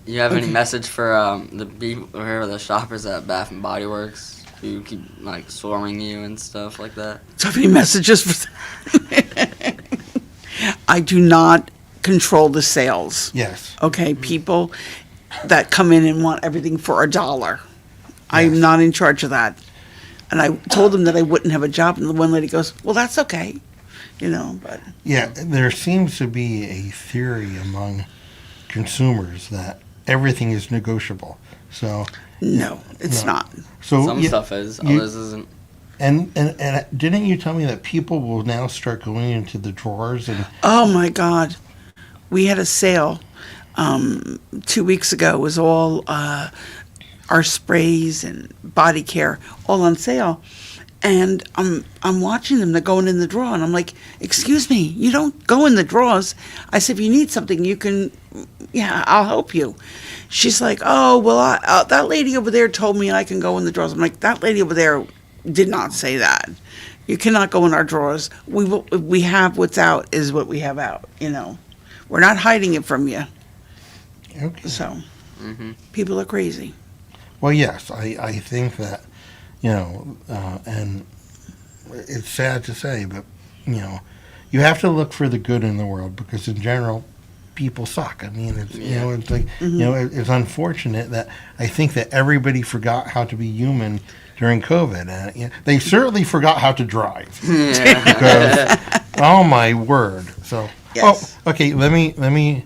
You have any message for the people or the shoppers at Bath and Body Works who keep like swarming you and stuff like that? Do you have any messages for I do not control the sales. Yes. Okay, people that come in and want everything for $1. I'm Yes. not in charge of that. And I told them that I wouldn't have a job, and the one lady goes, "Well, that's okay," but Yeah, there seems to be a theory among consumers that everything is negotiable. So, no, it's No. not. Some yeah, stuff is, you- others isn't. And didn't you tell me that people will now start going into the drawers and Oh my God, we had a sale 2 weeks ago. It was all our sprays and body care all on sale. And I'm watching them. They're going in the drawer, and I'm like, "Excuse me, you don't go in the drawers." I said, "If you need something, you can, yeah, I'll help you." She's like, "Oh, well, that lady over there told me I can go in the drawers." I'm like, "That lady over there did not say that. You cannot go in our drawers. We have what's out is what we have out. We're not hiding it from you." Okay. So, people are crazy. Well, yes, I think that, and it's sad to say, but, you have to look for the good in the world because in general, people suck. I mean, it's, it's like, it's unfortunate that I think that everybody forgot how to be human during COVID. And they certainly forgot how to drive. Because, oh my word. So, Yes. okay, let me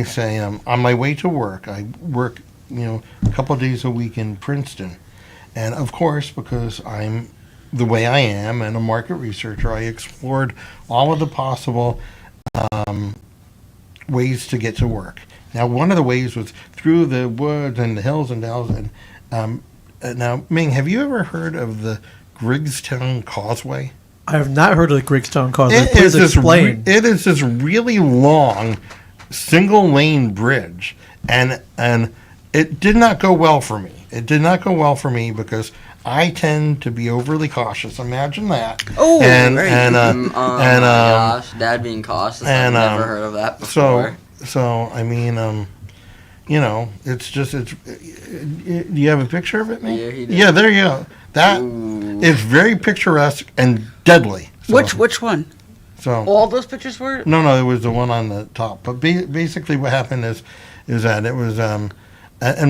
say, on my way to work, I work, a couple of days a week in Princeton. And of course, because I'm the way I am and a market researcher, I explored all of the possible ways to get to work. Now, one of the ways was through the woods and the hills and dales. And now, Ming, have you ever heard of the Griggstown Causeway? I have not heard of the Griggstown Causeway. It Please is explain. it is this really long, single-lane bridge, and it did not go well for me. It did not go well for me because I tend to be overly cautious. Imagine that. Oh, and right. Oh my gosh, Dad being cautious. and, I've never heard of that before. So I mean, it's just do you have a picture of it, Ming? Yeah, he did. Yeah, there you go. That Ooh. is very picturesque and deadly. So, Which one? So All those pictures were? no, it was the one on the top. But basically, what happened is that it was, and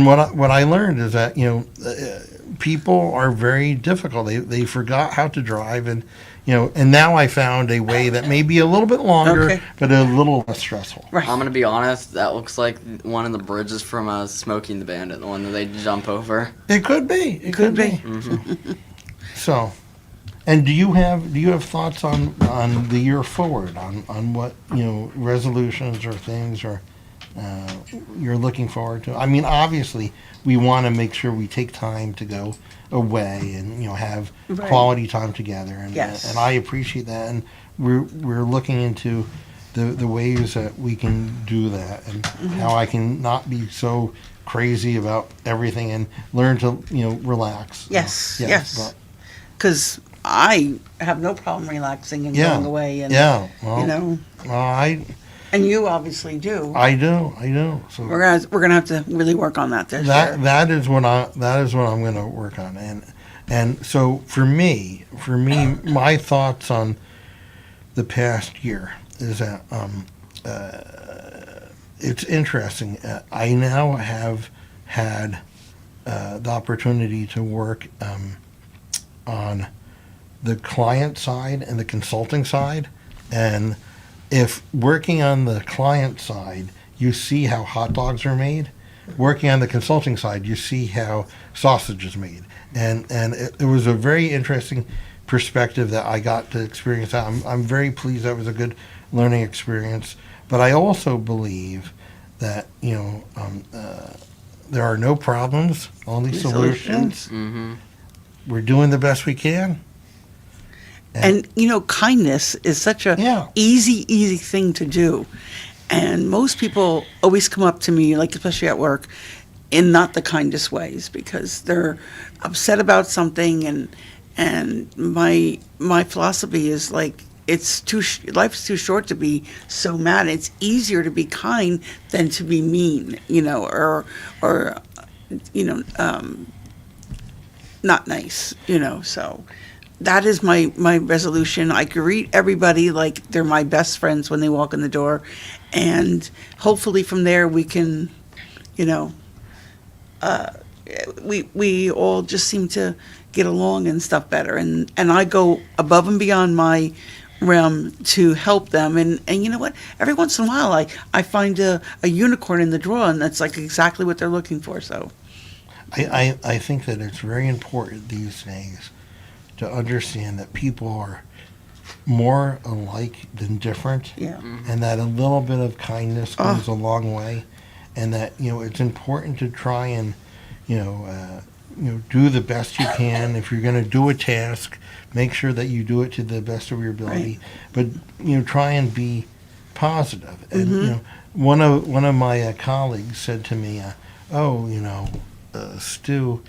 what I learned is that people are very difficult. They forgot how to drive, and and now I found a way that may be a little bit longer, Okay. but a little less stressful. Right. I'm gonna be honest. That looks like one of the bridges from Smokey and the Bandit, the one that they jump over. It could be. It could be. So, and do you have thoughts on the year forward on what resolutions or things or you're looking forward to? I mean, obviously, we want to make sure we take time to go away and have Right. quality time together, and Yes. and I appreciate that, and we're looking into the ways that we can do that, and how I can not be so crazy about everything and learn to relax. Yes, Yes, yes. but- Because I have no problem relaxing and Yeah. going away, and Yeah, well, well, and you obviously do. I do. So We're gonna have to really work on that this year. that is what I'm going to work on, and so for me, my thoughts on the past year is that it's interesting. I now have had the opportunity to work on the client side and the consulting side, and if working on the client side, you see how hot dogs are made. Working on the consulting side, you see how sausage is made, and it was a very interesting perspective that I got to experience. I'm very pleased. That was a good learning experience. But I also believe that there are no problems, only solutions. Mm-hmm. We're doing the best we can. And kindness is such a Yeah. easy thing to do. And most people always come up to me, like especially at work, in not the kindest ways because they're upset about something. And my philosophy is like life's too short to be so mad. It's easier to be kind than to be mean, or not nice, So that is my resolution. I greet everybody like they're my best friends when they walk in the door, and hopefully from there we can, we all just seem to get along and stuff better. And I go above and beyond my realm to help them. And you know what? Every once in a while I find a unicorn in the drawer, and that's like exactly what they're looking for. So I think that it's very important these days to understand that people are more alike than different, yeah, and that a little bit of kindness goes a long way, and that it's important to try and do the best you can. If you're going to do a task, make sure that you do it to the best of your ability. But try and be positive. And one of my colleagues said to me, Stu,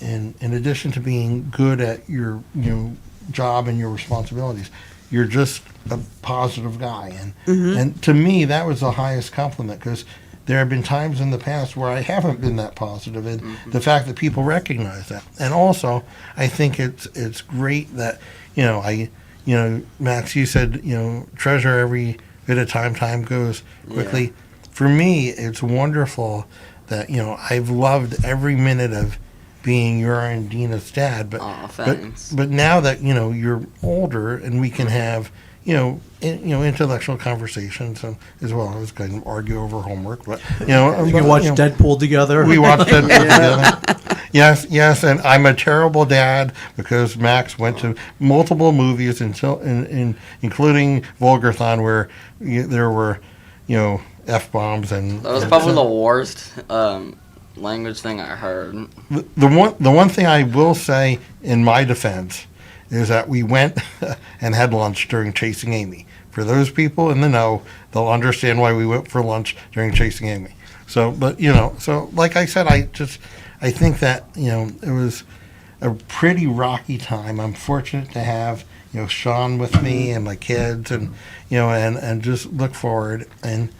in addition to being good at your job and your responsibilities, you're just a positive guy. And to me, that was the highest compliment, because there have been times in the past where I haven't been that positive, and the fact that people recognize that. And also, I think it's great that Max, you said treasure every bit of time. Time goes quickly. Yeah. For me, it's wonderful that I've loved every minute of being your and Dena's dad. But thanks. but now that you're older and we can have intellectual conversations as well as kind of argue over homework. But You can watch Deadpool together. We watch Deadpool together. Yes, and I'm a terrible dad because Max went to multiple movies including Vulgarthon, where there were F-bombs and That was probably the worst language thing I heard. The one thing I will say in my defense is that we went and had lunch during Chasing Amy. For those people in the know, they'll understand why we went for lunch during Chasing Amy. So, but so like I said, I think that it was a pretty rocky time. I'm fortunate to have Sean with me and my kids, and and just look forward. And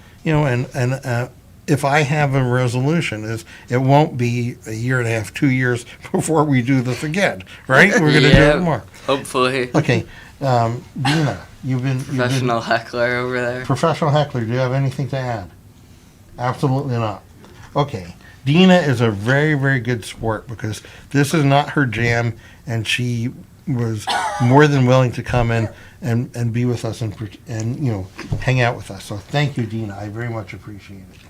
if I have a resolution, is it won't be a year and a half, 2 years before we do this again, right? We're going to do it more. Hopefully. Okay, Dena, you've been Professional heckler over there. professional heckler. Do you have anything to add? Absolutely not. Okay, Dena is a very, very good sport, because this is not her jam, and she was more than willing to come in and be with us and hang out with us. So thank you, Dena. I very much appreciate it.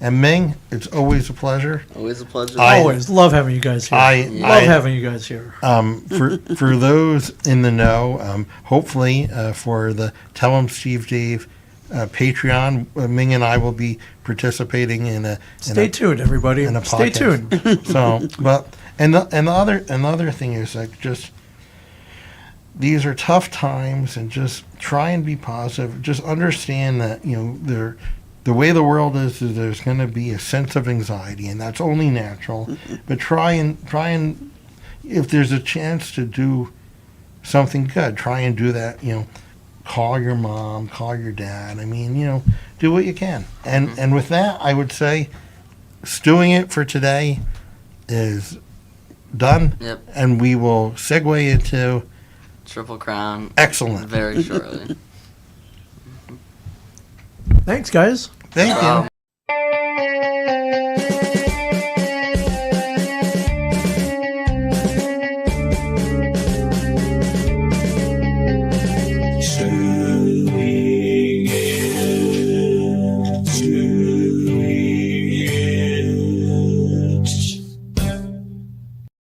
And Ming, it's always a pleasure. Always a pleasure. Always love having you guys here. Love having you guys here. For those in the know, hopefully for the Tell 'em Steve Dave Patreon, Ming and I will be participating in a. Stay tuned, everybody. In a Stay podcast. tuned. So, but the other thing is, like, just these are tough times, and just try and be positive. Just understand that the way the world is there's going to be a sense of anxiety, and that's only natural. But try and if there's a chance to do something good, try and do that. Call your mom, call your dad. I mean, do what you can. And with that, I would say, Stewing It for today is done. Yep. And we will segue into Triple Crown. excellent. Very shortly. Thanks, guys. Thank you.